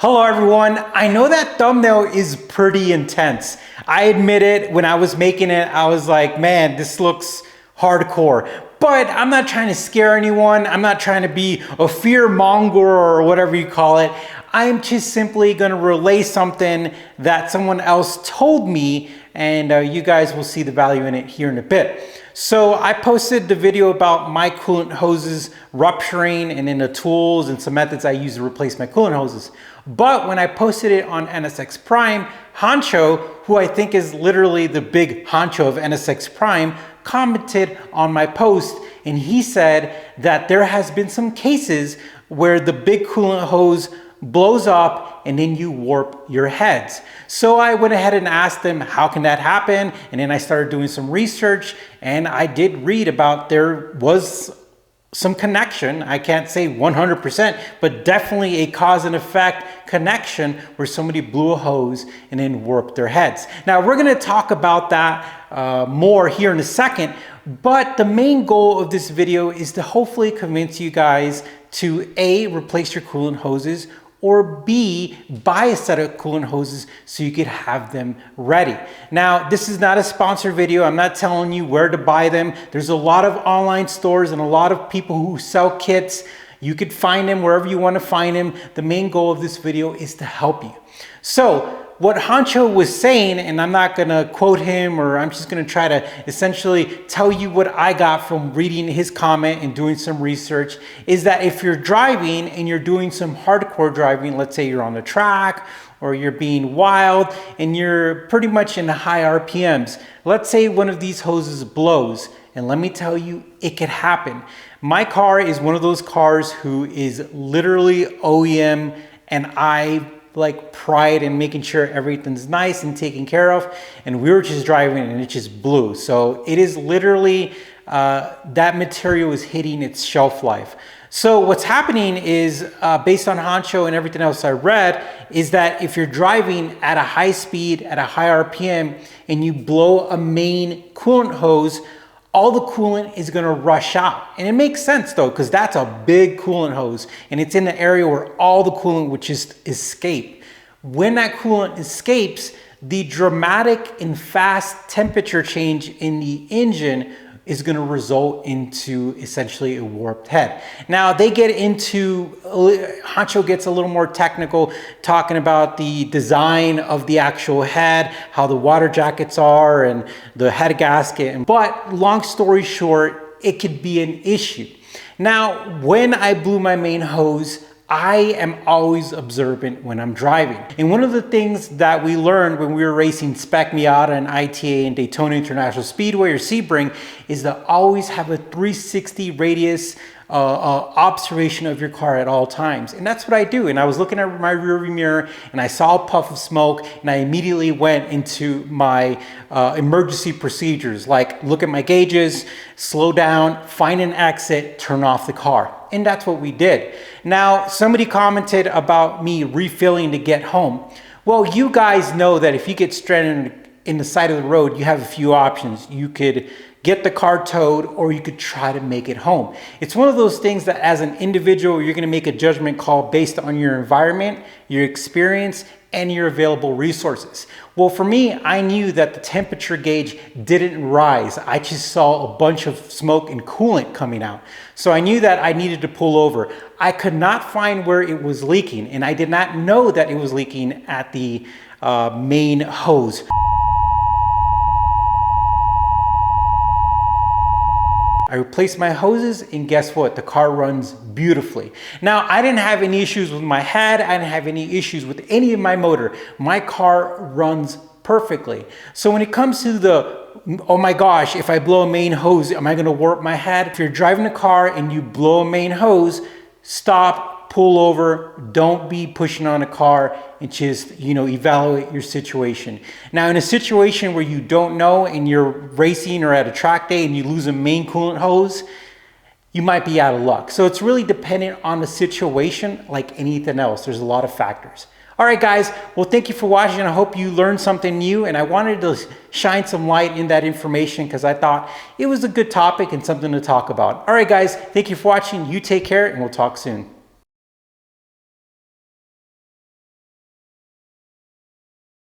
Hello everyone. I know that thumbnail is pretty intense. I admit it, when I was making it, I was like, man, this looks hardcore. But I'm not trying to scare anyone. I'm not trying to be a fear monger or whatever you call it. I'm just simply gonna relay something that someone else told me, and you guys will see the value in it here in a bit. So I posted the video about my coolant hoses rupturing and then the tools and some methods I use to replace my coolant hoses. But when I posted it on NSX Prime, Honcho, who I think is literally the big honcho of NSX Prime, commented on my post, and he said that there has been some cases where the big coolant hose blows up and then you warp your heads. So I went ahead and asked them, how can that happen? And then I started doing some research, and I did read about there was some connection. I can't say 100%, but definitely a cause and effect connection where somebody blew a hose and then warped their heads. Now we're gonna talk about that more here in a second, but the main goal of this video is to hopefully convince you guys to A, replace your coolant hoses, or B, buy a set of coolant hoses so you could have them ready. Now, this is not a sponsored video. I'm not telling you where to buy them. There's a lot of online stores and a lot of people who sell kits. You could find them wherever you want to find them. The main goal of this video is to help you. So, what Honcho was saying, and I'm not gonna quote him, or I'm just gonna try to essentially tell you what I got from reading his comment and doing some research, is that if you're driving and you're doing some hardcore driving, let's say you're on the track or you're being wild and you're pretty much in the high RPMs, let's say one of these hoses blows, and let me tell you, it could happen. My car is one of those cars who is literally OEM, and I like pride in making sure everything's nice and taken care of, and we were just driving and it just blew. So it is literally that material is hitting its shelf life. So what's happening is based on Honcho and everything else I read, is that if you're driving at a high speed at a high RPM and you blow a main coolant hose, all the coolant is gonna rush out. And it makes sense though, because that's a big coolant hose and it's in the area where all the coolant would just escape. When that coolant escapes, the dramatic and fast temperature change in the engine is gonna result into essentially a warped head. Now they get into, Honcho gets a little more technical, talking about the design of the actual head, how the water jackets are and the head gasket. But long story short, it could be an issue. Now, when I blew my main hose, I am always observant when I'm driving. And one of the things that we learned when we were racing Spec Miata and ITA and Daytona International Speedway or Sebring is to always have a 360 radius observation of your car at all times. And that's what I do. And I was looking at my rearview mirror and I saw a puff of smoke, and I immediately went into my emergency procedures, like look at my gauges, slow down, find an exit, turn off the car. And that's what we did. Now, somebody commented about me refilling to get home. Well, you guys know that if you get stranded in the side of the road, you have a few options. You could get the car towed, or you could try to make it home. It's one of those things that as an individual, you're gonna make a judgment call based on your environment, your experience, and your available resources. Well, for me, I knew that the temperature gauge didn't rise. I just saw a bunch of smoke and coolant coming out. So I knew that I needed to pull over. I could not find where it was leaking, and I did not know that it was leaking at the main hose. I replaced my hoses, and guess what? The car runs beautifully. Now, I didn't have any issues with my head. I didn't have any issues with any of my motor. My car runs perfectly. So when it comes to the, oh my gosh, if I blow a main hose, am I gonna warp my head? If you're driving a car and you blow a main hose, stop, pull over, don't be pushing on a car, and just, evaluate your situation. Now, in a situation where you don't know and you're racing or at a track day and you lose a main coolant hose, you might be out of luck. So it's really dependent on the situation, like anything else. There's a lot of factors. All right, guys. Well, thank you for watching. I hope you learned something new, and I wanted to shine some light in that information because I thought it was a good topic and something to talk about. All right, guys. Thank you for watching. You take care, and we'll talk soon.